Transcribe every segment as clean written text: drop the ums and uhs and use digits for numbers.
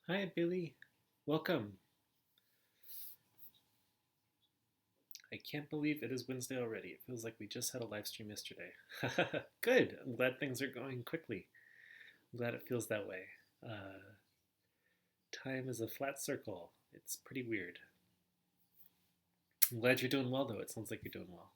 Hi, Billy. Welcome. I can't believe it is Wednesday already. It feels like we just had a live stream yesterday. Good. I'm glad things are going quickly. I'm glad it feels that way. Uh, Time is a flat circle. It's pretty weird. I'm glad you're doing well, though. It sounds like you're doing well.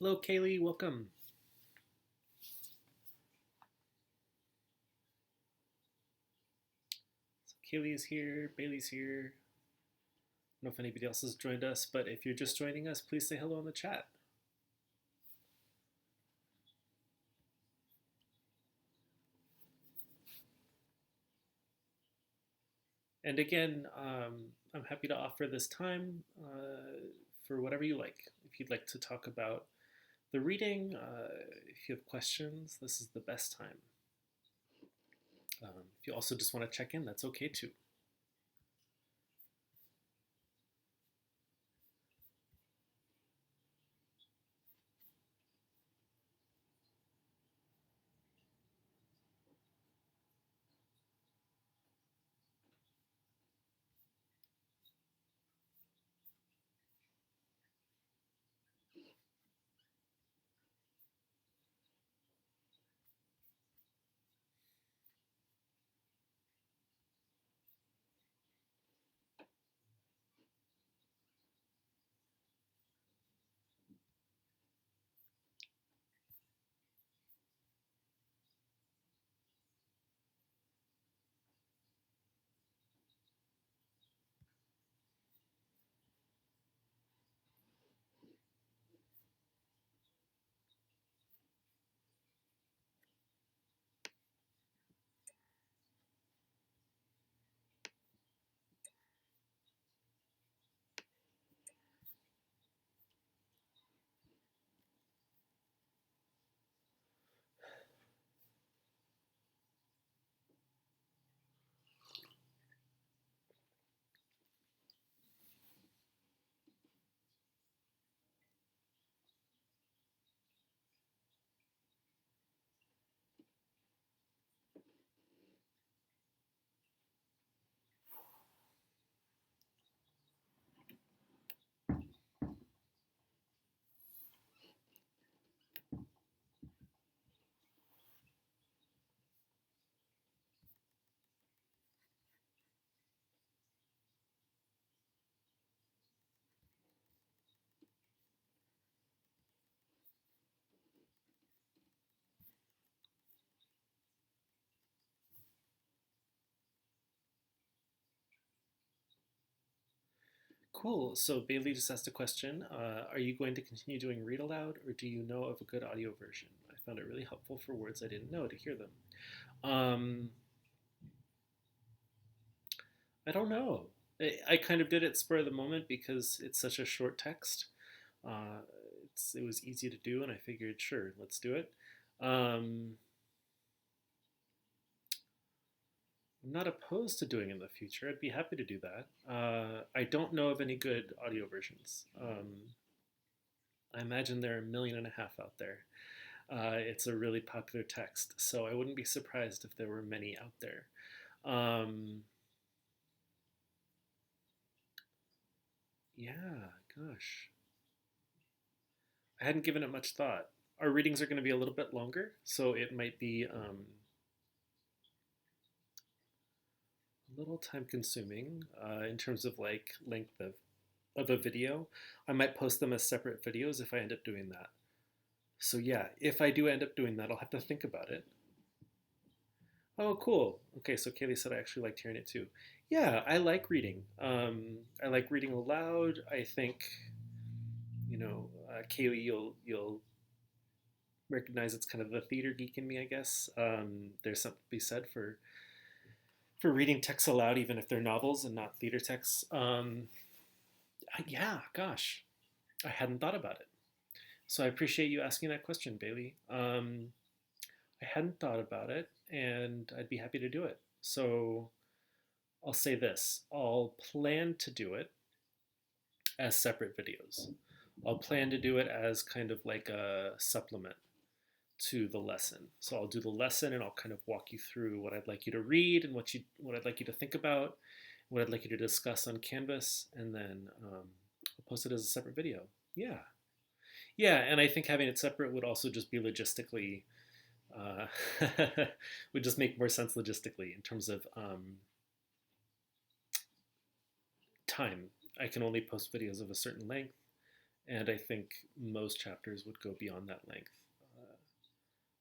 Hello, Kaylee. Welcome. So Kaylee is here. Bailey's here. I don't know if anybody else has joined us, but if you're just joining us, please say hello in the chat. And again, I'm happy to offer this time for whatever you like. If you'd like to talk about the reading, if you have questions, this is the best time. If you also just want to check in, that's okay too. Cool. So Bailey just asked a question. Are you going to continue doing read aloud, or do you know of a good audio version? I found it really helpful for words I didn't know to hear them. Um, I don't know. I kind of did it spur of the moment because it's such a short text. Uh, it was easy to do, and I figured, sure, let's do it. Um, I'm not opposed to doing it in the future. I'd be happy to do that. I don't know of any good audio versions. I imagine there are 1.5 million out there. It's a really popular text, so I wouldn't be surprised if there were many out there. Um, yeah, gosh. I hadn't given it much thought. Our readings are going to be a little bit longer, so it might be a little time consuming in terms of like length of a video. I might post them as separate videos if I end up doing that. So yeah, if I do end up doing that, I'll have to think about it. Oh, cool. Okay, so Kaylee said I actually liked hearing it too. Yeah, I like reading. I like reading aloud. I think, Kaylee, you'll recognize it's kind of the theater geek in me, I guess. There's something to be said for reading texts aloud, even if they're novels and not theater texts. Yeah, gosh, I hadn't thought about it. So I appreciate you asking that question, Bailey. I hadn't thought about it, and I'd be happy to do it. So I'll say this: I'll plan to do it as separate videos. I'll plan to do it as kind of like a supplement to the lesson. So I'll do the lesson and I'll kind of walk you through what I'd like you to read and what I'd like you to think about, what I'd like you to discuss on Canvas, and then I'll post it as a separate video. Yeah, yeah, and I think having it separate would also just be logistically uh, would just make more sense logistically in terms of time. I can only post videos of a certain length, and I think most chapters would go beyond that length.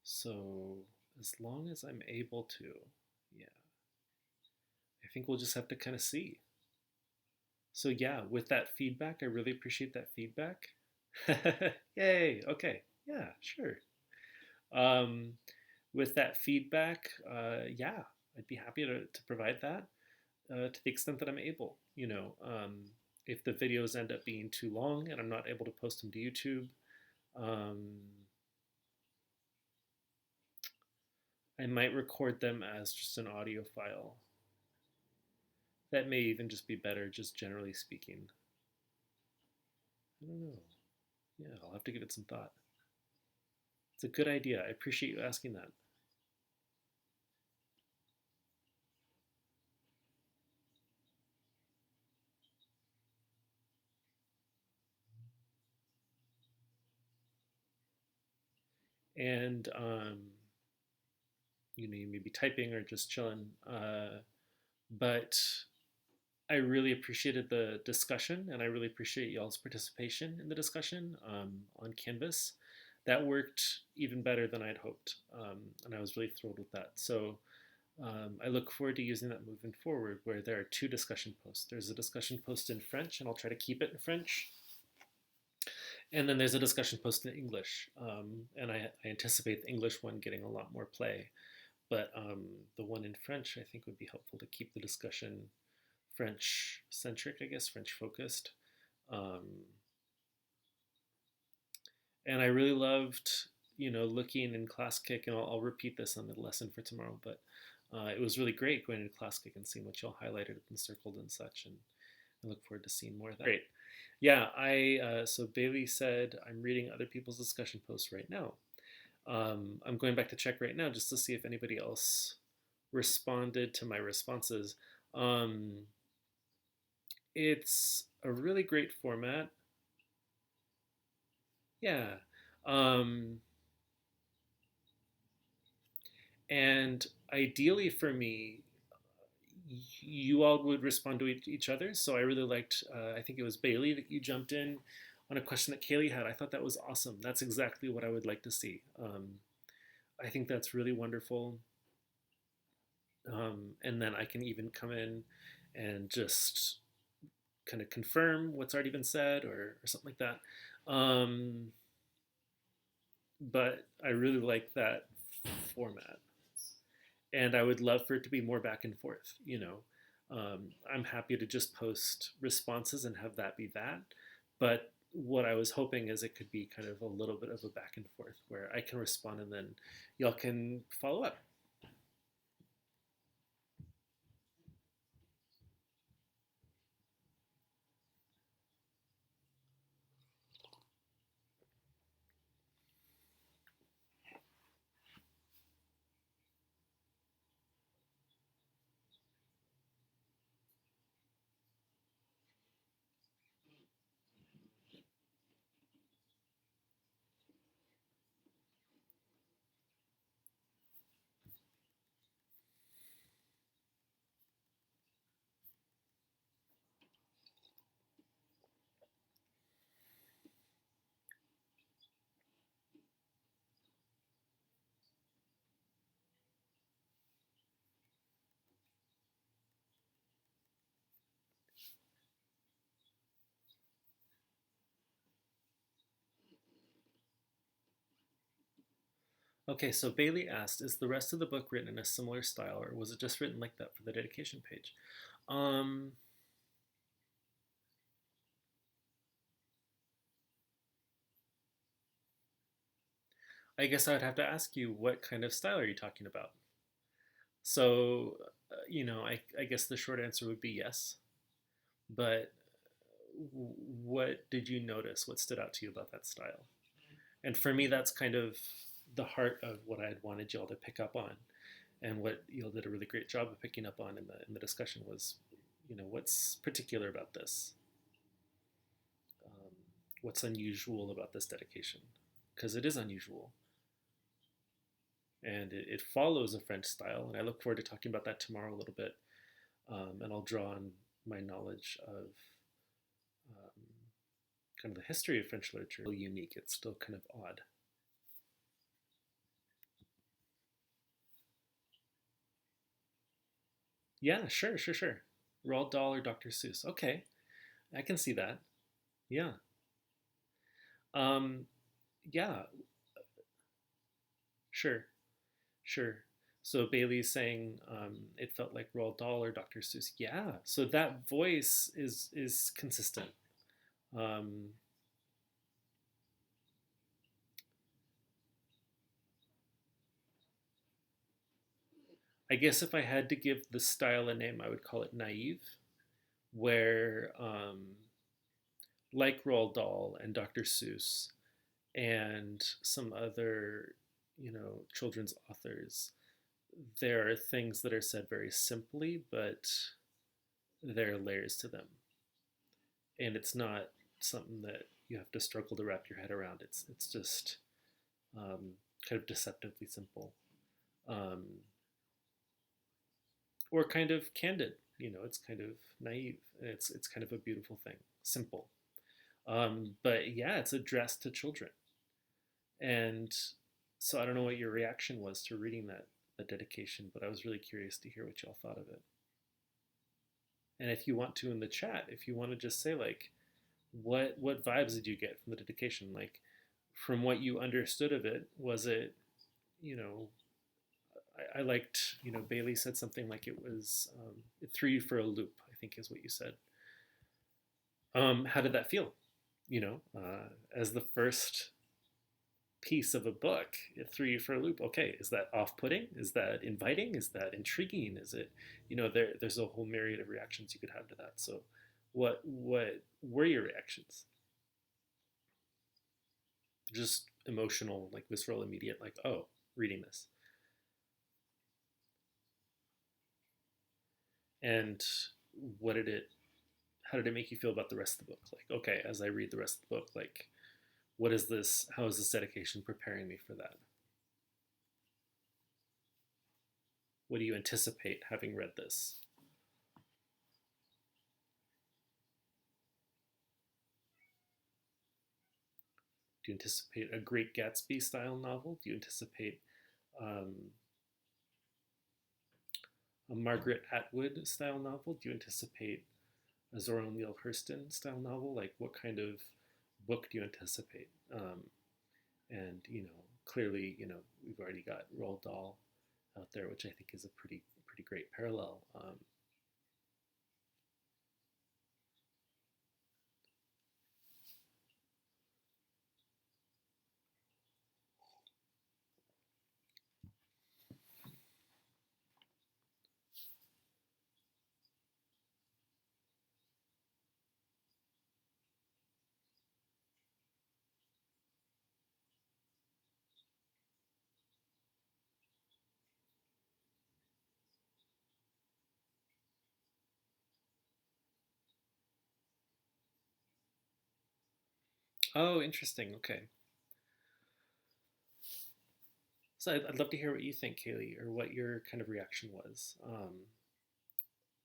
So as long as I'm able to, yeah, I think we'll just have to kind of see. So yeah, with that feedback, I really appreciate that feedback. Yay! Okay, yeah, sure. Um, with that feedback, yeah, I'd be happy to provide that to the extent that I'm able. If the videos end up being too long and I'm not able to post them to YouTube, um, I might record them as just an audio file. That may even just be better, just generally speaking. I don't know. Yeah, I'll have to give it some thought. It's a good idea. I appreciate you asking that. And you may be typing or just chilling, but I really appreciated the discussion, and I really appreciate y'all's participation in the discussion on Canvas. That worked even better than I'd hoped, and I was really thrilled with that. So I look forward to using that moving forward, where there are 2 discussion posts. There's a discussion post in French, and I'll try to keep it in French. And then there's a discussion post in English, and I anticipate the English one getting a lot more play. But the one in French, I think, would be helpful to keep the discussion French centric, I guess, French focused. Um, and I really loved, looking in Class Kick, and I'll repeat this on the lesson for tomorrow, but it was really great going into Class Kick and seeing what y'all highlighted and circled and such, and I look forward to seeing more of that. Great. Yeah, so Bailey said, I'm reading other people's discussion posts right now. I'm going back to check right now just to see if anybody else responded to my responses. It's a really great format. Yeah. Um, and ideally for me, you all would respond to each other. So I really liked, I think it was Bailey that you jumped in on a question that Kaylee had. I thought that was awesome. That's exactly what I would like to see. I think that's really wonderful. And then I can even come in and just kind of confirm what's already been said or something like that. but I really like that format, and I would love for it to be more back and forth. I'm happy to just post responses and have that be that, but what I was hoping is it could be kind of a little bit of a back and forth where I can respond and then y'all can follow up. Okay, so Bailey asked, is the rest of the book written in a similar style, or was it just written like that for the dedication page? Um, I guess I would have to ask you, what kind of style are you talking about? So, I guess the short answer would be yes. But what did you notice? What stood out to you about that style? And for me, that's kind of the heart of what I had wanted y'all to pick up on, and what y'all did a really great job of picking up on in the discussion was, what's particular about this? Um, what's unusual about this dedication? Because it is unusual, and it follows a French style, and I look forward to talking about that tomorrow a little bit. And I'll draw on my knowledge of um, kind of the history of French literature. It's still unique. It's still kind of odd. Yeah, sure, sure, sure. Roald Dahl or Dr. Seuss. Okay, I can see that. Yeah. Um, yeah, sure, sure. So Bailey's saying it felt like Roald Dahl or Dr. Seuss. Yeah. So that voice is consistent. Um, I guess if I had to give the style a name, I would call it naive, where like Roald Dahl and Dr. Seuss and some other, children's authors, there are things that are said very simply, but there are layers to them, and it's not something that you have to struggle to wrap your head around. It's just kind of deceptively simple, um, or kind of candid. It's kind of naive. It's kind of a beautiful thing, simple. But yeah, it's addressed to children, and so I don't know what your reaction was to reading that dedication, but I was really curious to hear what y'all thought of it. And if you want to in the chat, if you want to just say like, what vibes did you get from the dedication? Like, from what you understood of it, was it, you know, I liked, Bailey said something like it threw you for a loop, I think is what you said. How did that feel? As the first piece of a book, it threw you for a loop. Okay, is that off-putting? Is that inviting? Is that intriguing? Is it, there's a whole myriad of reactions you could have to that. So, what were your reactions? Just emotional, like visceral, immediate, like, oh, reading this. And what did it? How did it make you feel about the rest of the book? Like, okay, as I read the rest of the book, like, what is this? How is this dedication preparing me for that? What do you anticipate having read this? Do you anticipate a Great Gatsby style novel? Do you anticipate um, a Margaret Atwood style novel? Do you anticipate a Zora Neale Hurston style novel? Like, what kind of book do you anticipate? And clearly, we've already got Roald Dahl out there, which I think is a pretty great parallel. Oh, interesting. Okay. So I'd love to hear what you think, Kaylee, or what your kind of reaction was.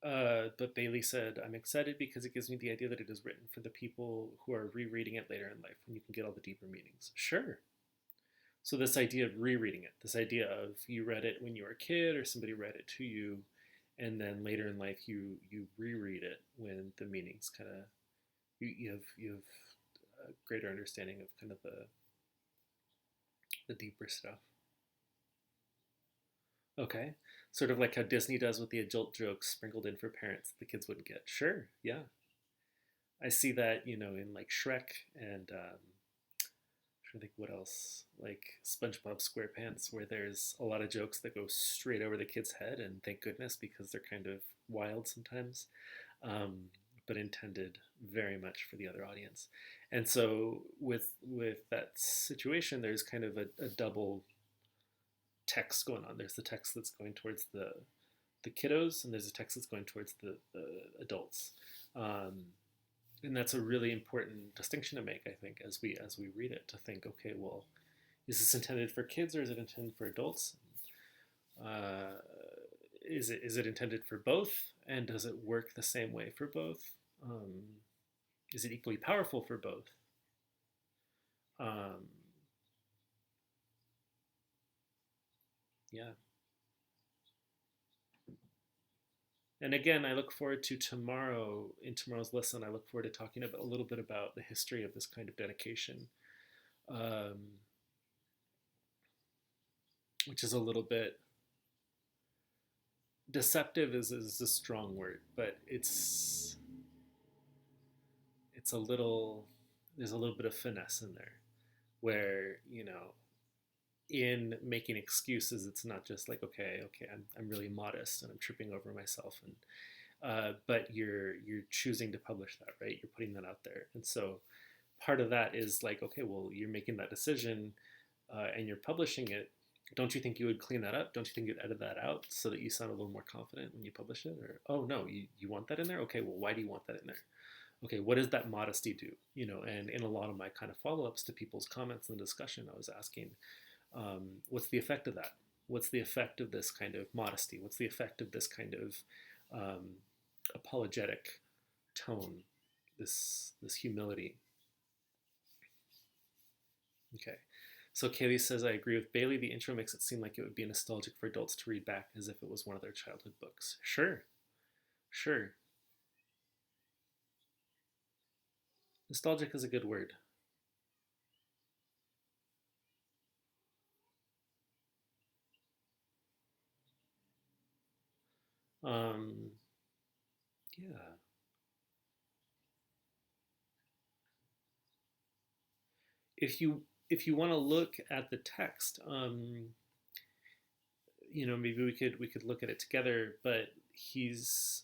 But Bailey said, I'm excited because it gives me the idea that it is written for the people who are rereading it later in life when you can get all the deeper meanings. Sure. So, this idea of rereading it, this idea of you read it when you were a kid or somebody read it to you, and then later in life you reread it when the meanings kind of, you have a greater understanding of kind of the deeper stuff. Okay. Sort of like how Disney does with the adult jokes sprinkled in for parents the kids wouldn't get. Sure. Yeah. I see that, in like Shrek and trying to think what else, like SpongeBob SquarePants, where there's a lot of jokes that go straight over the kid's head, and thank goodness because they're kind of wild sometimes, um, but intended very much for the other audience. And so with that situation, there's kind of a double text going on. There's the text that's going towards the kiddos, and there's a text that's going towards the adults. Um, and that's a really important distinction to make, I think, as we read it, to think, okay, well, is this intended for kids or is it intended for adults? Uh, is it intended for both, and does it work the same way for both? Um, is it equally powerful for both? Um, yeah. And again, I look forward to tomorrow. In tomorrow's lesson, I look forward to talking about a little bit about the history of this kind of dedication, um, which is a little bit deceptive. Is a strong word, but it's a little there's a little bit of finesse in there, where in making excuses, it's not just like, okay, I'm really modest and I'm tripping over myself, and but you're choosing to publish that, right? You're putting that out there, and so part of that is like, okay, well, you're making that decision, and you're publishing it. Don't you think you would clean that up? Don't you think you'd edit that out so that you sound a little more confident when you publish it? Or, oh no, you want that in there? Okay, well, why do you want that in there? Okay, what does that modesty do? And in a lot of my kind of follow-ups to people's comments in the discussion, I was asking, what's the effect of that? What's the effect of this kind of modesty? What's the effect of this kind of um, apologetic tone, this humility? Okay. So Kaylee says, I agree with Bailey. The intro makes it seem like it would be nostalgic for adults to read back as if it was one of their childhood books. Sure, sure. Nostalgic is a good word. Um, yeah. If you want to look at the text, maybe we could look at it together. But he's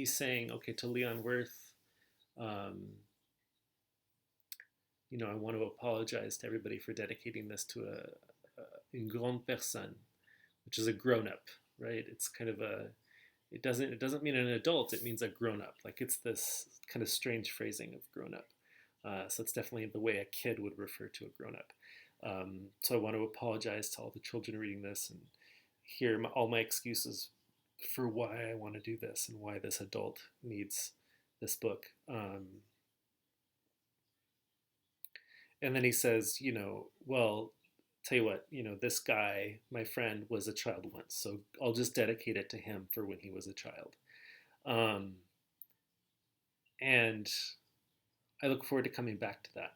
saying, okay, to Leon Worth, um, I want to apologize to everybody for dedicating this to a une grande personne, which is a grown up, right? It's kind of it doesn't mean an adult. It means a grown up. Like, it's this kind of strange phrasing of grown up. So it's definitely the way a kid would refer to a grown up. So I want to apologize to all the children reading this, and hear all my excuses for why I want to do this and why this adult needs this book. And then he says, well, tell you what, this guy, my friend, was a child once, so I'll just dedicate it to him for when he was a child. Um, and I look forward to coming back to that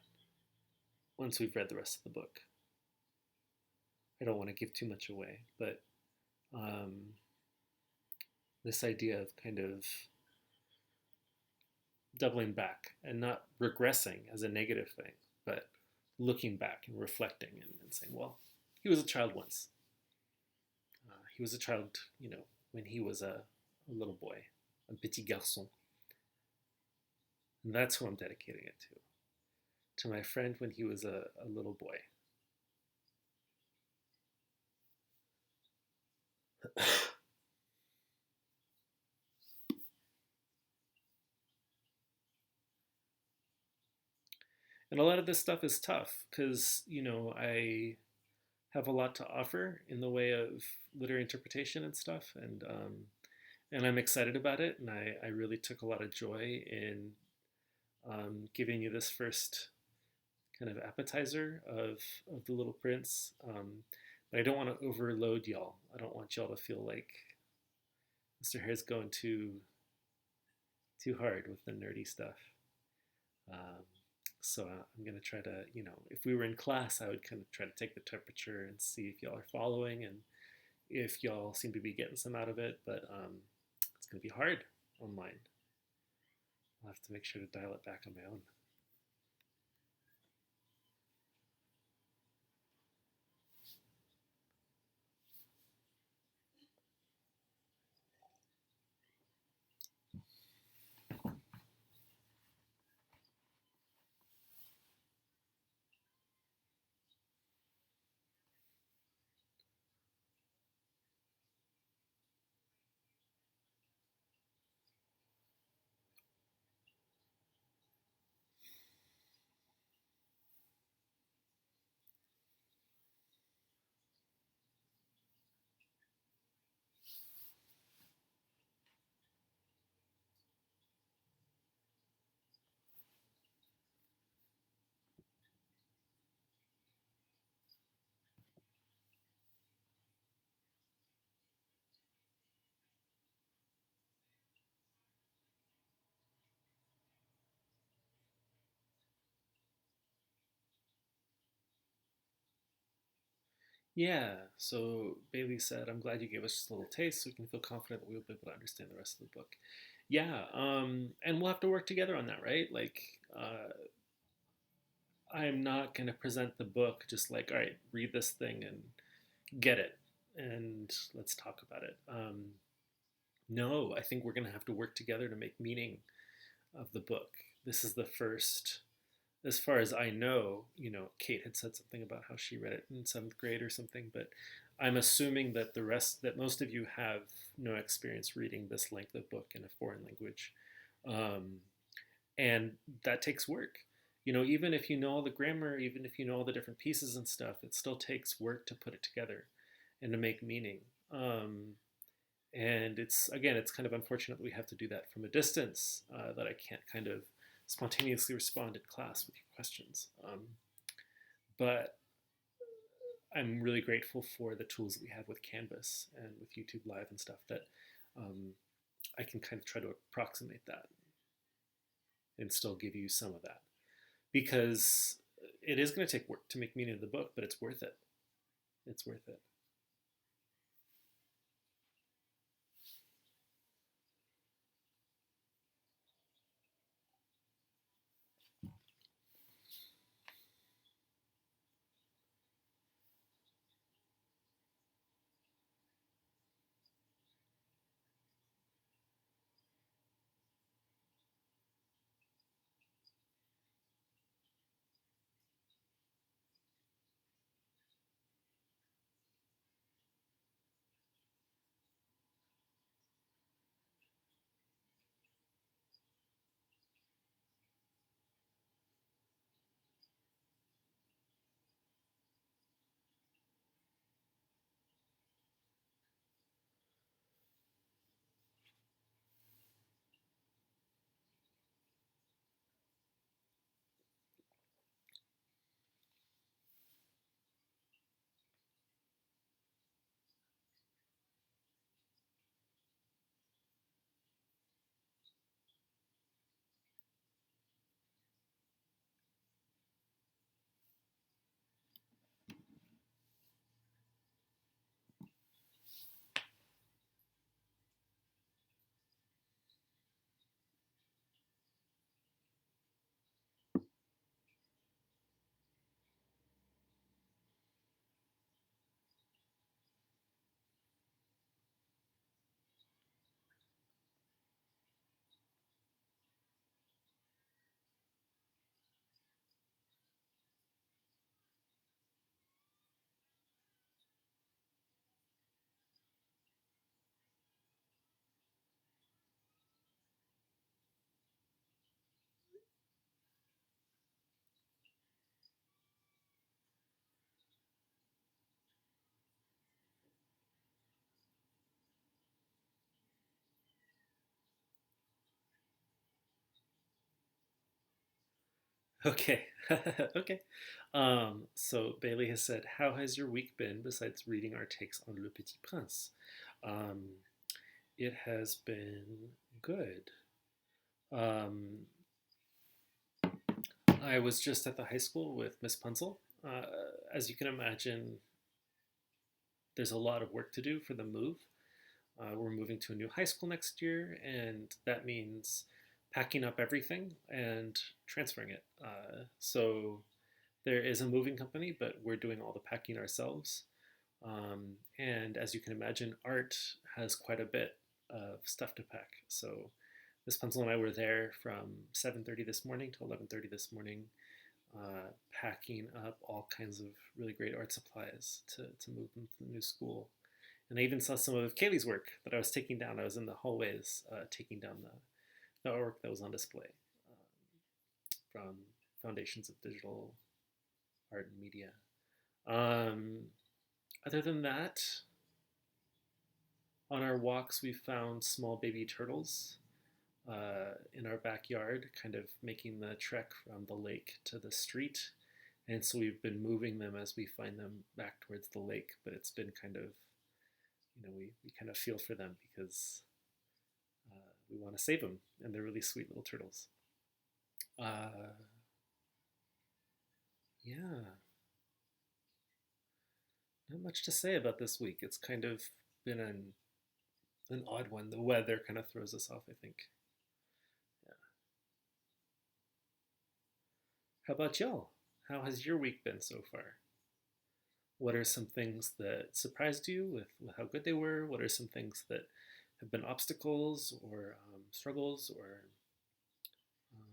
once we've read the rest of the book. I don't want to give too much away, but um, this idea of kind of doubling back and not regressing as a negative thing, but looking back and reflecting and saying, well, he was a child once. He was a child, when he was a little boy, a petit garçon. And that's who I'm dedicating it to my friend when he was a little boy. And a lot of this stuff is tough because, I have a lot to offer in the way of literary interpretation and stuff. And I'm excited about it. And I really took a lot of joy in giving you this first kind of appetizer of The Little Prince. But I don't want to overload y'all. I don't want y'all to feel like Mr. Hare's going too hard with the nerdy stuff. Um, so I'm going to try to, if we were in class, I would kind of try to take the temperature and see if y'all are following and if y'all seem to be getting some out of it. But it's going to be hard online. I'll have to make sure to dial it back on my own. Yeah, so Bailey said, I'm glad you gave us just a little taste so we can feel confident that we'll be able to understand the rest of the book. Yeah, and we'll have to work together on that, right? Like, I'm not going to present the book just like, all right, read this thing and get it, and let's talk about it. No, I think we're going to have to work together to make meaning of the book. This is the first, as far as I know, Kate had said something about how she read it in seventh grade or something, but I'm assuming that that most of you have no experience reading this length of book in a foreign language. Um, and that takes work. Even if you know all the grammar, even if you know all the different pieces and stuff, it still takes work to put it together and to make meaning. And it's kind of unfortunate that we have to do that from a distance, that I can't kind of spontaneously respond in class with your questions. But I'm really grateful for the tools that we have with Canvas and with YouTube Live and stuff that I can kind of try to approximate that and still give you some of that. Because it is going to take work to make meaning of the book, but it's worth it. It's worth it. Okay. Okay. So Bailey has said, how has your week been besides reading our takes on Le Petit Prince? Um, it has been good. Um, I was just at the high school with Miss Punzel. Uh, as you can imagine, there's a lot of work to do for the move. We're moving to a new high school next year, and that means packing up everything and transferring it. So there is a moving company, but we're doing all the packing ourselves. And as you can imagine, Art has quite a bit of stuff to pack. So Miss Pencil and I were there from 7:30 this morning to 11:30 this morning, packing up all kinds of really great art supplies to move them to the new school. And I even saw some of Kaylee's work that I was taking down. I was in the hallways taking down the artwork that was on display from Foundations of Digital Art and Media. Um, Other than that, on our walks, we found small baby turtles in our backyard, kind of making the trek from the lake to the street. And so we've been moving them as we find them back towards the lake, but it's been kind of, we kind of feel for them because we want to save them, and they're really sweet little turtles. Uh, yeah, not much to say about this week. It's kind of been an odd one. The weather kind of throws us off, I think. Yeah. How about y'all? How has your week been so far? What are some things that surprised you with how good they were? What are some things that have been obstacles or struggles or um,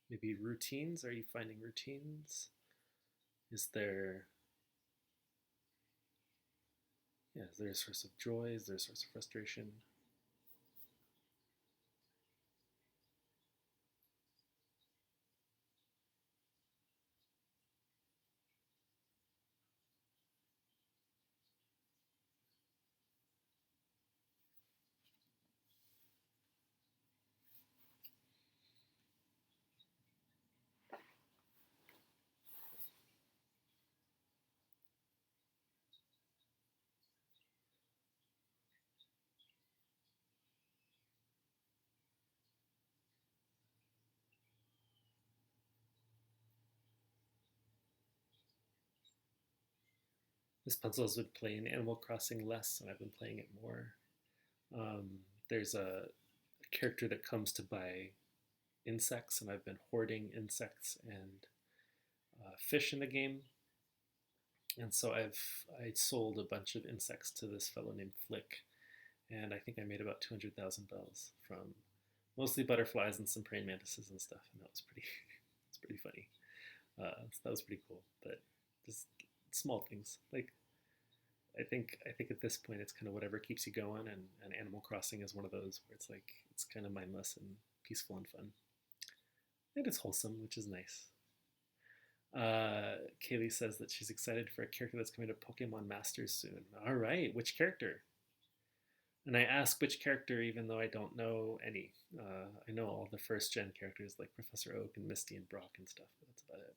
maybe routines? Are you finding routines? Is there, yeah, is there a source of joy? Is there a source of frustration? This puzzle has been playing Animal Crossing less, and I've been playing it more. There's a character that comes to buy insects, and I've been hoarding insects and fish in the game. And so I sold a bunch of insects to this fellow named Flick, and I think I made about 200,000 bells from mostly butterflies and some praying mantises and stuff, and that was pretty it's pretty funny. So that was pretty cool, but just small things like I think at this point it's kind of whatever keeps you going, and Animal Crossing is one of those where it's like it's kind of mindless and peaceful and fun, and it's wholesome, which is nice. Kaylee says that she's excited for a character that's coming to Pokemon Masters soon. All right, which character? And I ask which character even though I don't know any. I know all the first gen characters like Professor Oak and Misty and Brock and stuff, but that's about it.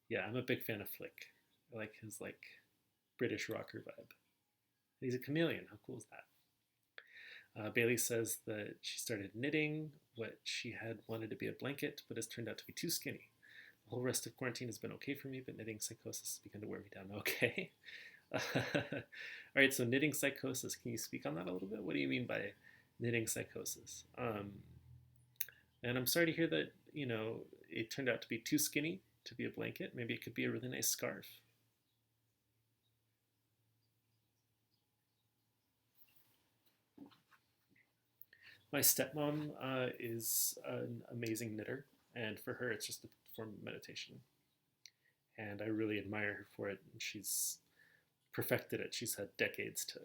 Yeah, I'm a big fan of Flick. I like his like British rocker vibe. He's a chameleon. How cool is that? Bailey says that she started knitting what she had wanted to be a blanket, but has turned out to be too skinny. The whole rest of quarantine has been okay for me, but knitting psychosis has begun to wear me down. Okay. All right, so knitting psychosis. Can you speak on that a little bit? What do you mean by knitting psychosis? And I'm sorry to hear that, it turned out to be too skinny to be a blanket. Maybe it could be a really nice scarf. My stepmom is an amazing knitter, and for her, it's just a form of meditation. And I really admire her for it. And she's perfected it. She's had decades to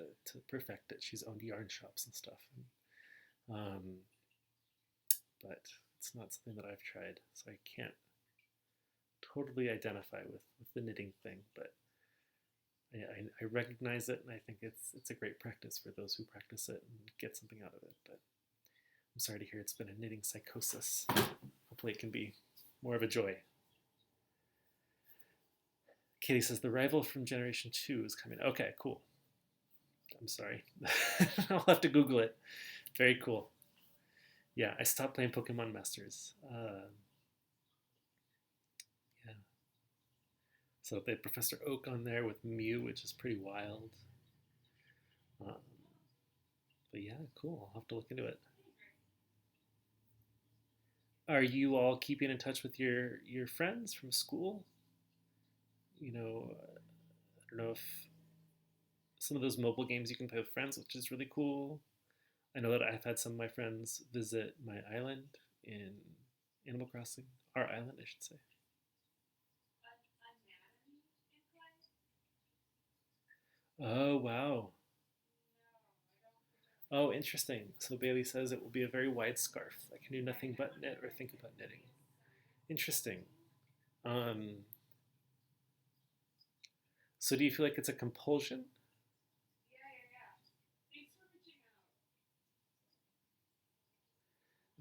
perfect it. She's owned yarn shops and stuff. Um, but it's not something that I've tried, so I can't totally identify with the knitting thing. But I recognize it, and I think it's a great practice for those who practice it and get something out of it. But I'm sorry to hear it's been a knitting psychosis. Hope hopefully it can be more of a joy. Katie says the rival from Generation 2 is coming. Okay, cool. I'm sorry. I'll have to Google it. Very cool. Yeah, I stopped playing Pokemon Masters. Yeah. So they have Professor Oak on there with Mew, which is pretty wild. Um, but yeah, cool. I'll have to look into it. Are you all keeping in touch with your friends from school? I don't know if some of those mobile games you can play with friends, which is really cool. I know that I've had some of my friends visit my island in Animal Crossing. Our island, I should say. Oh, wow. Oh, interesting. So Bailey says it will be a very wide scarf. I can do nothing but knit or think about knitting. Interesting. Um, so do you feel like it's a compulsion?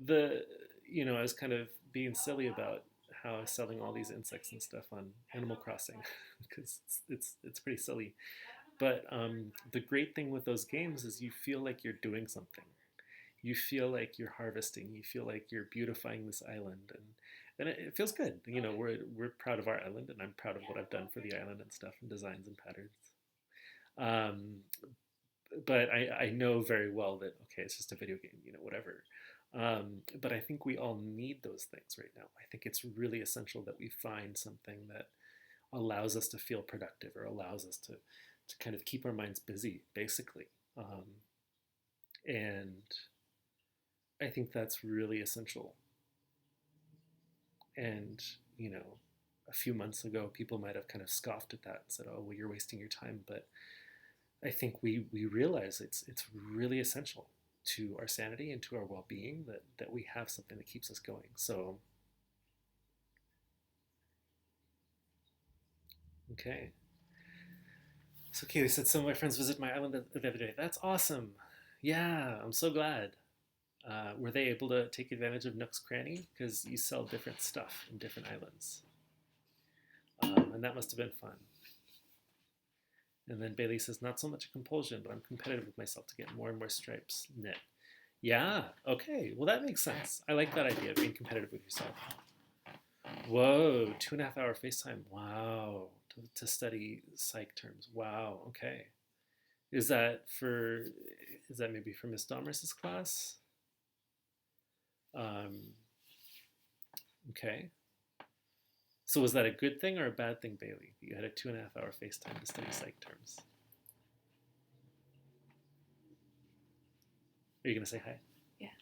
I was kind of being silly about how I was selling all these insects and stuff on Animal Crossing because it's pretty silly. But the great thing with those games is you feel like you're doing something. You feel like you're harvesting. You feel like you're beautifying this island, and it feels good. We're proud of our island, and I'm proud of what I've done for the island and stuff, and designs and patterns. Um, but I know very well that okay, it's just a video game, whatever. But I think we all need those things right now. I think it's really essential that we find something that allows us to feel productive or allows us to kind of keep our minds busy, basically. And I think that's really essential. And, a few months ago, people might have kind of scoffed at that and said, oh, well, you're wasting your time. But I think we realize it's really essential to our sanity and to our well-being that we have something that keeps us going. So, okay. So Kaylee said some of my friends visit my island the other day. That's awesome. Yeah, I'm so glad. Were they able to take advantage of Nook's Cranny? Because you sell different stuff in different islands. And that must have been fun. And then Bailey says, not so much a compulsion, but I'm competitive with myself to get more and more stripes knit. Yeah, okay. Well, that makes sense. I like that idea of being competitive with yourself. Whoa, 2.5 hour FaceTime. Wow. To study psych terms. Wow, okay. Is that maybe for Miss Dahmers's class? Okay. So was that a good thing or a bad thing, Bailey? That you had a 2.5 hour FaceTime to study psych terms. Are you gonna say hi? Yeah.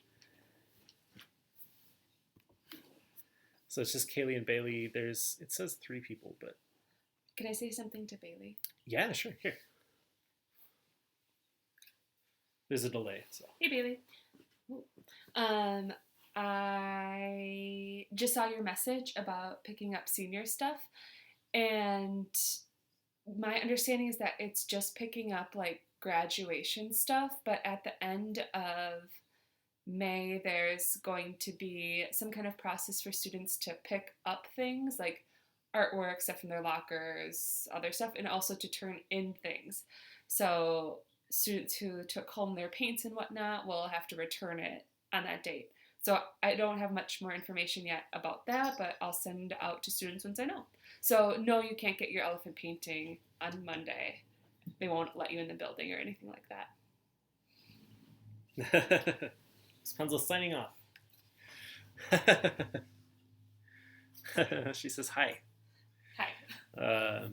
So it's just Kaylee and Bailey. It says 3 people, but Can I say something to Bailey? yeah, sure. Here. There's a delay. So. Hey, Bailey. I just saw your message about picking up senior stuff, and my understanding is that it's just picking up like graduation stuff, but at the end of May, there's going to be some kind of process for students to pick up things like artwork, stuff from their lockers, other stuff, and also to turn in things. So students who took home their paints and whatnot will have to return it on that date. So I don't have much more information yet about that, but I'll send out to students once I know. So no, you can't get your elephant painting on Monday. They won't let you in the building or anything like that. Rapunzel signing off. She says hi. Hi.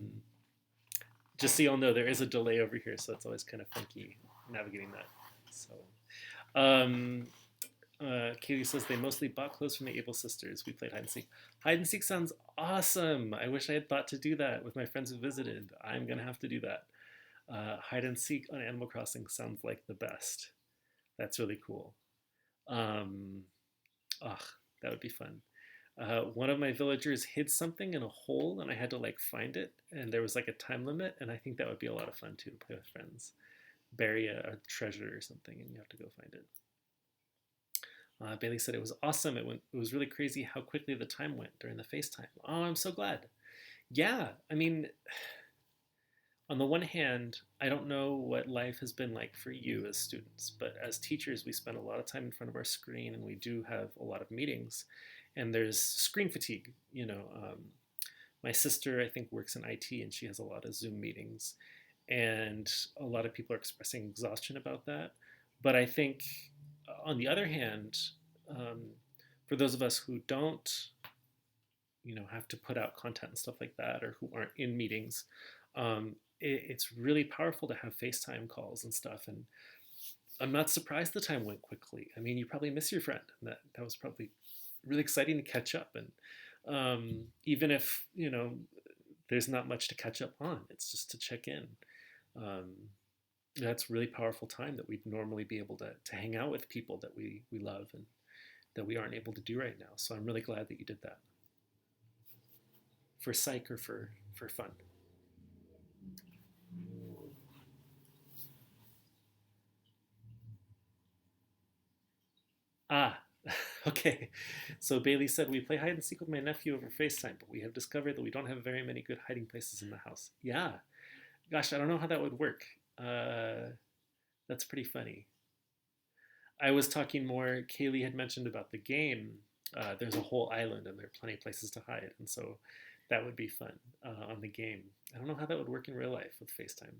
Just so you all know, there is a delay over here, so it's always kind of funky navigating that. So, Katie says they mostly bought clothes from the Able sisters. We played hide and seek. Hide and seek sounds awesome. I wish I had thought to do that with my friends who visited. I'm gonna have to do that. Hide and seek on Animal Crossing sounds like the best. That's really cool. That would be fun. One of my villagers hid something in a hole and I had to like find it, and there was like a time limit, and I think that would be a lot of fun too to play with friends. Bury a treasure or something and you have to go find it. Bailey said it was awesome. It was really crazy how quickly the time went during the FaceTime. Oh, I'm so glad. Yeah, I mean, on the one hand, I don't know what life has been like for you as students, but as teachers, we spend a lot of time in front of our screen and we do have a lot of meetings. And there's screen fatigue. My sister, I think, works in IT and she has a lot of Zoom meetings. And a lot of people are expressing exhaustion about that. But I think, on the other hand, um, for those of us who don't, have to put out content and stuff like that, or who aren't in meetings, it's really powerful to have FaceTime calls and stuff. And I'm not surprised the time went quickly. I mean, you probably miss your friend, and that was probably really exciting to catch up. And even if there's not much to catch up on, it's just to check in. Um, that's really powerful time that we'd normally be able to hang out with people that we love and that we aren't able to do right now. So I'm really glad that you did that. For psych or for fun? Ah, okay. So Bailey said, we play hide and seek with my nephew over FaceTime, but we have discovered that we don't have very many good hiding places in the house. Yeah. Gosh, I don't know how that would work. That's pretty funny. I was talking more, Kaylee had mentioned about the game. There's a whole island and there are plenty of places to hide. And so that would be fun on the game. I don't know how that would work in real life with FaceTime.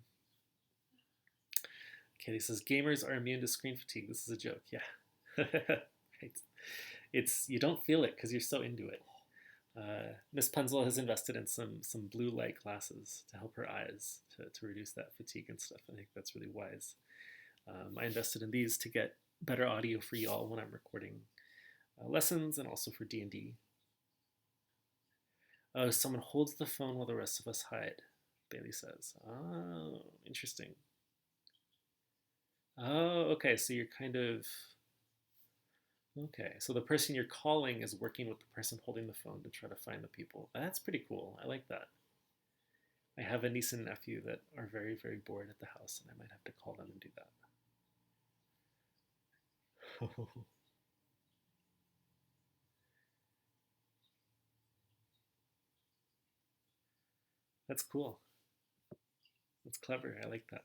Kaylee says, gamers are immune to screen fatigue. This is a joke. Yeah. It's you don't feel it because you're so into it. Miss Punzel has invested in some blue light glasses to help her eyes to reduce that fatigue and stuff. I think that's really wise. I invested in these to get better audio for y'all when I'm recording lessons and also for D&D. Oh, someone holds the phone while the rest of us hide, Bailey says. Oh, interesting. Oh, okay, so you're kind of... Okay, so the person you're calling is working with the person holding the phone to try to find the people. That's pretty cool. I like that. I have a niece and nephew that are very, very bored at the house, and I might have to call them and do that. That's cool. That's clever. I like that.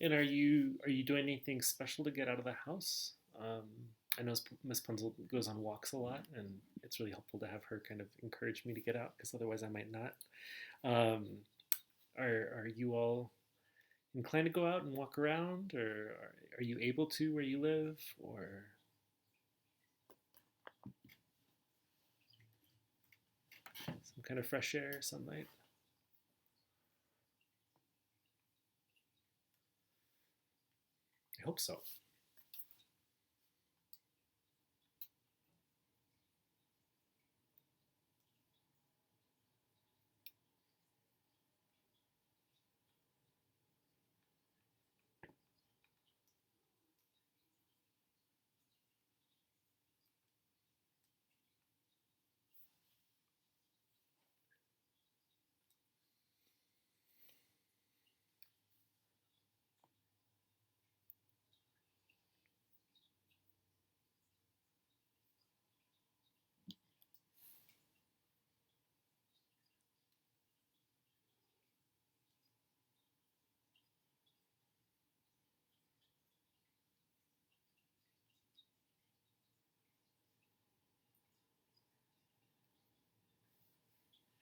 And are you doing anything special to get out of the house? Um, I know Miss Punzel goes on walks a lot, and it's really helpful to have her kind of encourage me to get out because otherwise I might not. Um, are you all inclined to go out and walk around, or are you able to where you live, or some kind of fresh air, sunlight? I hope so.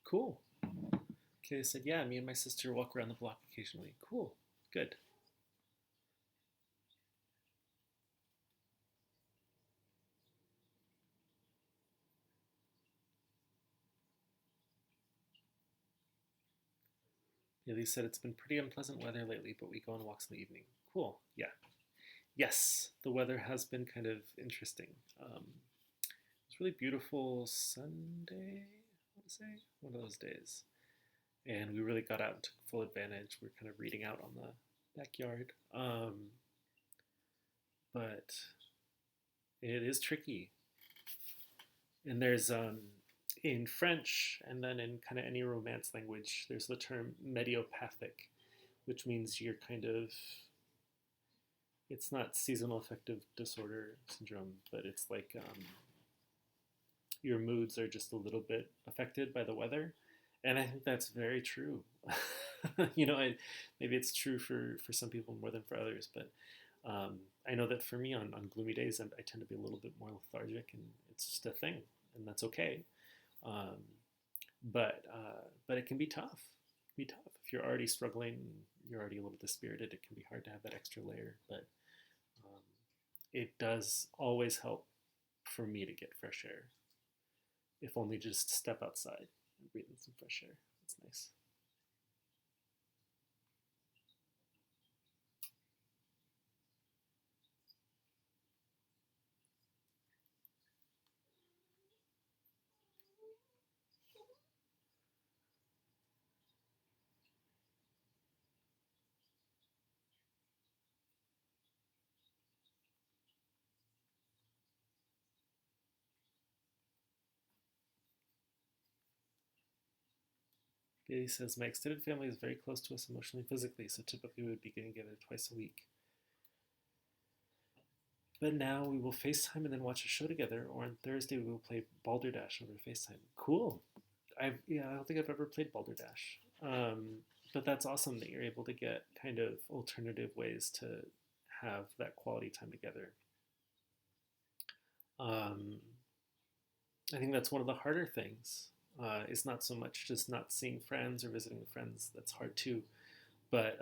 Cool. Okay, they said, yeah, me and my sister walk around the block occasionally. Cool. Good. Yeah, they said it's been pretty unpleasant weather lately, but we go on walks in the evening. Cool. Yeah. Yes, the weather has been kind of interesting. It was really beautiful Sunday, I want to say, one of those days. And we really got out and took full advantage. We were kind of reading out on the backyard. But it is tricky. And there's in French and then in kind of any Romance language, there's the term mediopathic, which means you're kind of, it's not seasonal affective disorder syndrome, but it's like your moods are just a little bit affected by the weather. And I think that's very true. Maybe it's true for some people more than for others, but I know that for me on gloomy days, I tend to be a little bit more lethargic, and it's just a thing, and that's okay. Um, but it can be tough. It can be tough if you're already struggling. You're already a little dispirited. It can be hard to have that extra layer, but um, it does always help for me to get fresh air. If only just step outside and breathe in some fresh air. It's nice. Bailey says, my extended family is very close to us emotionally and physically, so typically we would be getting together twice a week. But now we will FaceTime and then watch a show together, or on Thursday we will play Balderdash over FaceTime. Cool. I don't think I've ever played Balderdash. But that's awesome that you're able to get kind of alternative ways to have that quality time together. Um, I think that's one of the harder things. It's not so much just not seeing friends or visiting with friends. That's hard too, but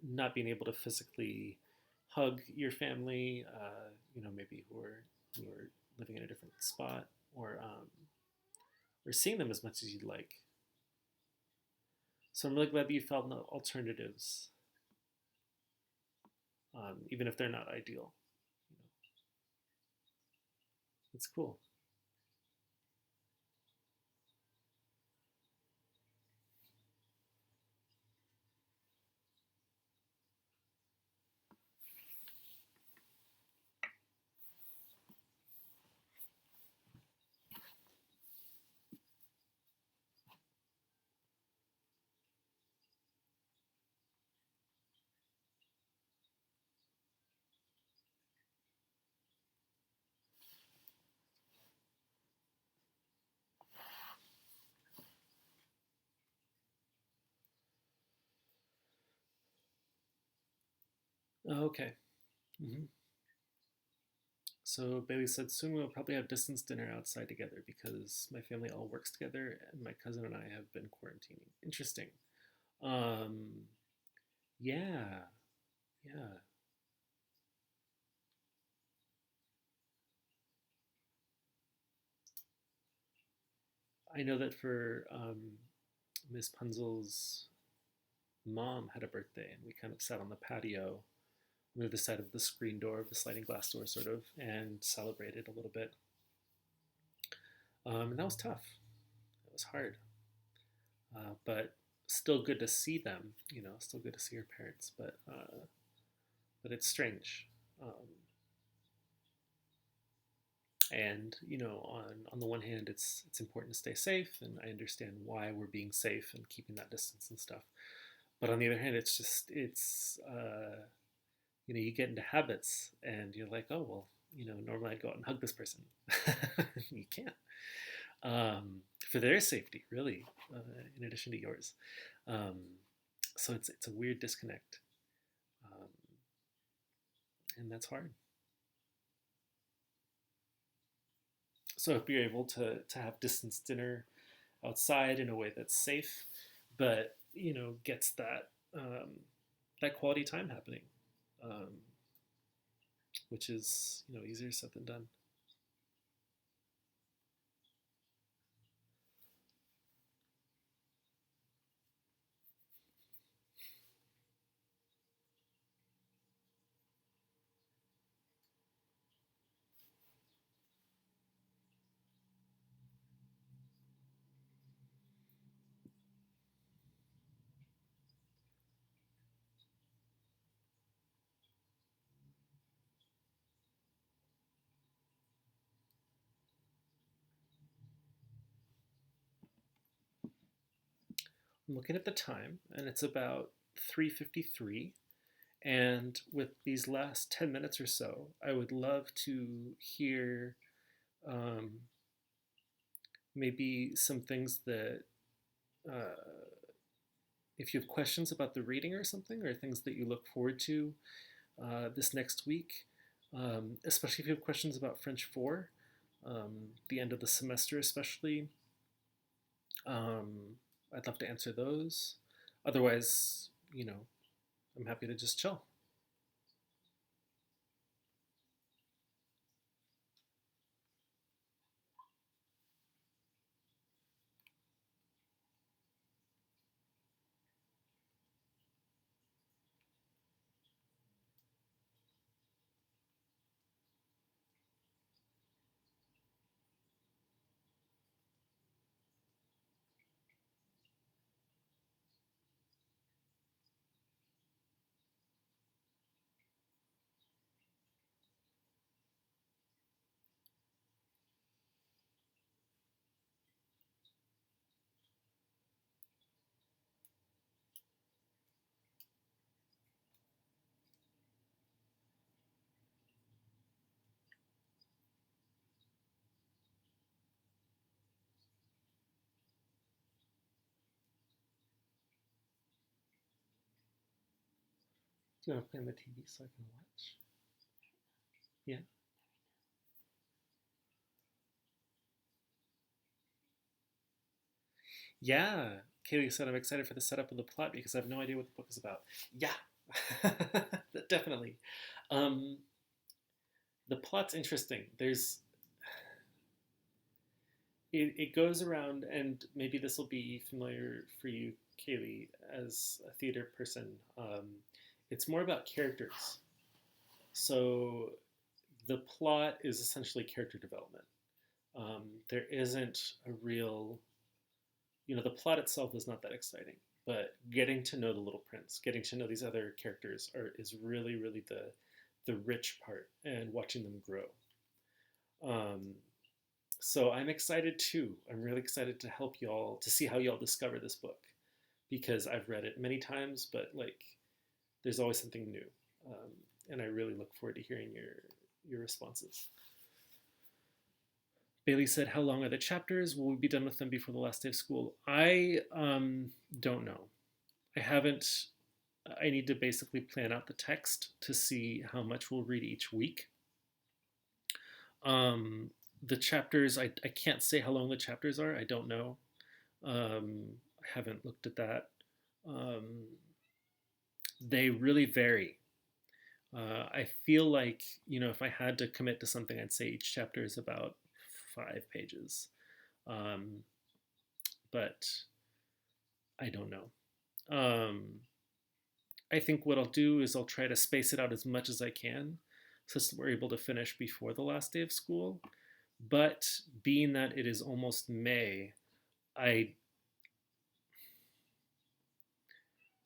not being able to physically hug your family, maybe who are living in a different spot, or seeing them as much as you'd like. So I'm really glad that you found the alternatives, even if they're not ideal. You know, it's cool. Oh, okay. Mm-hmm. So Bailey said, soon we'll probably have distance dinner outside together because my family all works together and my cousin and I have been quarantining. Interesting. Um, yeah, yeah. I know that for Miss Punzel's mom had a birthday, and we kind of sat on the patio on the other side of the screen door of the sliding glass door, sort of, and celebrated a little bit. And that was tough. It was hard, but still good to see them. Still good to see her parents, but it's strange. And on the one hand, it's important to stay safe, and I understand why we're being safe and keeping that distance and stuff. But on the other hand, you get into habits, and you're like, oh well, normally I'd go out and hug this person. You can't, for their safety, really, in addition to yours. Um, so it's a weird disconnect, um, and that's hard. So if you're able to have distance dinner outside in a way that's safe, but gets that quality time happening, um, which is easier said than done. I'm looking at the time, and it's about 3:53. And with these last 10 minutes or so, I would love to hear um, maybe some things that, uh, if you have questions about the reading or something, or things that you look forward to this next week, especially if you have questions about French 4, the end of the semester especially. I'd love to answer those. Otherwise, I'm happy to just chill. Do you want to play on the TV so I can watch? Yeah. Yeah. Kaylee said I'm excited for the setup of the plot because I have no idea what the book is about. Yeah. Definitely. Um, the plot's interesting. It goes around, and maybe this will be familiar for you, Kaylee, as a theater person. It's more about characters. So the plot is essentially character development. There isn't a real, the plot itself is not that exciting, but getting to know the Little Prince, getting to know these other characters is really, really the rich part, and watching them grow. Um, so I'm excited too. I'm really excited to help y'all to see how y'all discover this book because I've read it many times, but like there's always something new, um, and I really look forward to hearing your responses. Bailey said, "How long are the chapters? Will we be done with them before the last day of school?" I don't know. I haven't. I need to basically plan out the text to see how much we'll read each week. Um, the chapters, I can't say how long the chapters are. I don't know. I haven't looked at that. Um, they really vary. I feel like, if I had to commit to something, I'd say each chapter is about 5 pages. Um, but I don't know. I think what I'll do is I'll try to space it out as much as I can so that we're able to finish before the last day of school. But being that it is almost May, I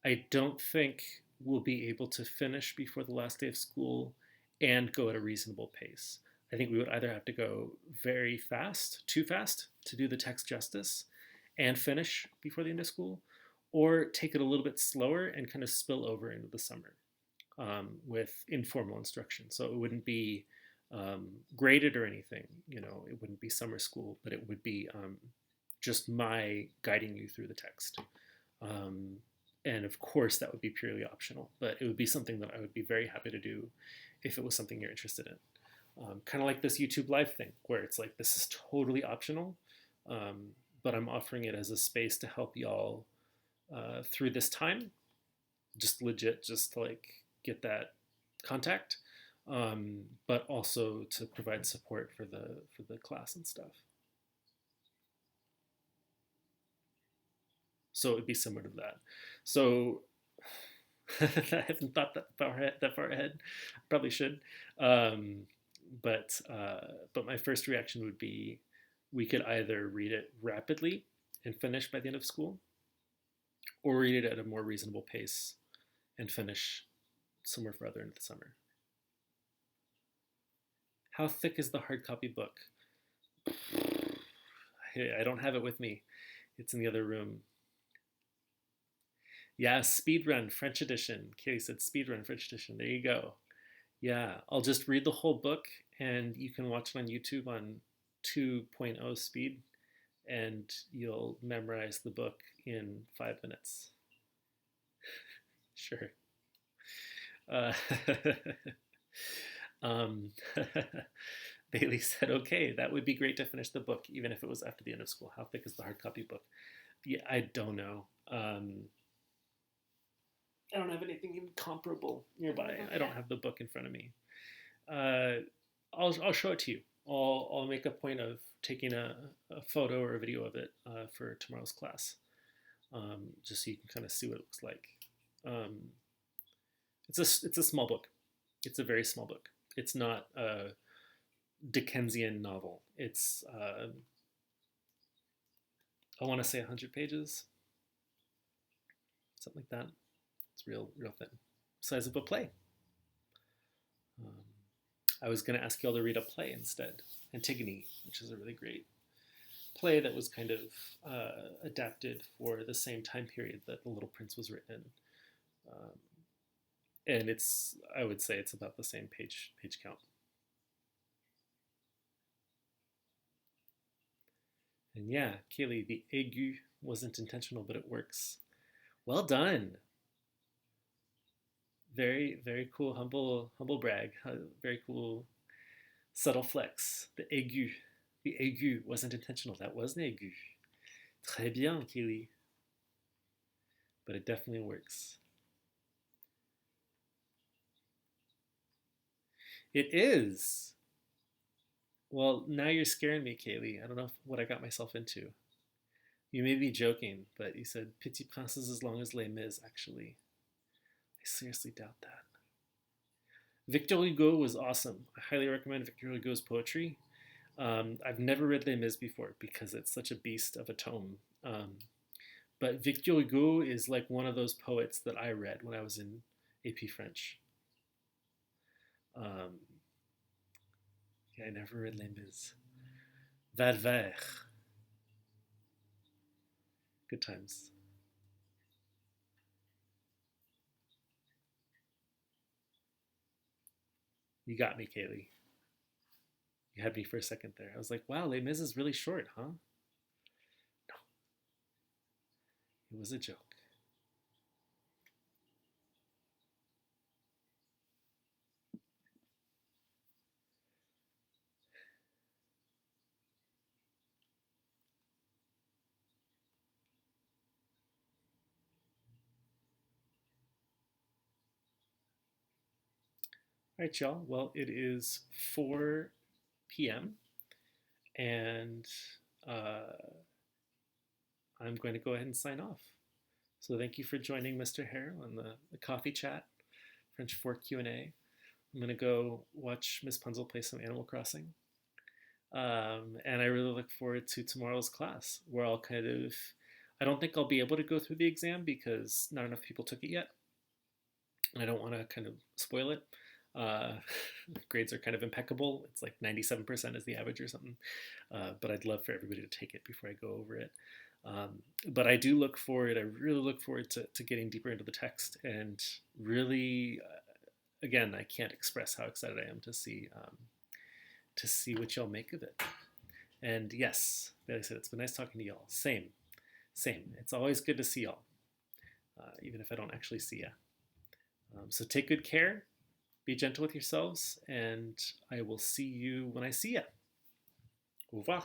I don't think we'll be able to finish before the last day of school and go at a reasonable pace. I think we would either have to go very fast, too fast, to do the text justice and finish before the end of school, or take it a little bit slower and kind of spill over into the summer with informal instruction. So it wouldn't be graded or anything, it wouldn't be summer school, but it would be just my guiding you through the text. Um, and of course, that would be purely optional, but it would be something that I would be very happy to do if it was something you're interested in. Kind of like this YouTube Live thing, where it's like, this is totally optional, but I'm offering it as a space to help y'all through this time, just legit, just to like get that contact, but also to provide support for the class and stuff. So it would be similar to that. So I haven't thought that far ahead. Probably should. Um, but my first reaction would be we could either read it rapidly and finish by the end of school, or read it at a more reasonable pace and finish somewhere further into the summer. How thick is the hard copy book? I don't have it with me. It's in the other room. Yeah, speedrun French edition. Katie said speedrun French edition. There you go. Yeah, I'll just read the whole book and you can watch it on YouTube on 2.0 speed and you'll memorize the book in 5 minutes. Sure. um, Bailey said, okay, that would be great to finish the book, even if it was after the end of school. How thick is the hard copy book? Yeah, I don't know. I don't have anything comparable nearby. I don't have the book in front of me. I'll show it to you. I'll make a point of taking a photo or a video of it for tomorrow's class, just so you can kind of see what it looks like. It's a small book. It's a very small book. It's not a Dickensian novel. It's I want to say 100 pages, something like that. It's real thin. Size of a play. I was going to ask you all to read a play instead, Antigone, which is a really great play that was kind of adapted for the same time period that The Little Prince was written in. And I would say it's about the same page count. And yeah, Kaylee, the aigu wasn't intentional, but it works. Well done. Very, very cool, humble brag. Very cool, subtle flex. The aigu wasn't intentional. That was an aigu. Très bien, Kaylee. But it definitely works. It is. Well, now you're scaring me, Kaylee. I don't know what I got myself into. You may be joking, but you said Petit Prince is as long as Les Mis, actually. I seriously doubt that. Victor Hugo was awesome. I highly recommend Victor Hugo's poetry. I've never read Les Mis before because it's such a beast of a tome. But Victor Hugo is like one of those poets that I read when I was in AP French. Yeah, I never read Les Mis. Valvert. Good times. You got me, Kaylee. You had me for a second there. I was like, wow, Les Mis is really short, huh? No. It was a joke. All right, y'all. Well, it is 4 p.m. and I'm going to go ahead and sign off. So thank you for joining Mr. Hare on the coffee chat, French 4 Q&A. I'm going to go watch Miss Punzel play some Animal Crossing. And I really look forward to tomorrow's class where I don't think I'll be able to go through the exam because not enough people took it yet. And I don't want to kind of spoil it. Grades are kind of impeccable. It's like 97% is the average or something. But I'd love for everybody to take it before I go over it. But I really look forward to getting deeper into the text and really, again, I can't express how excited I am to see what y'all make of it. And yes, like I said, it's been nice talking to y'all. Same. It's always good to see y'all, even if I don't actually see ya. So take good care, be gentle with yourselves, and I will see you when I see ya. Au revoir.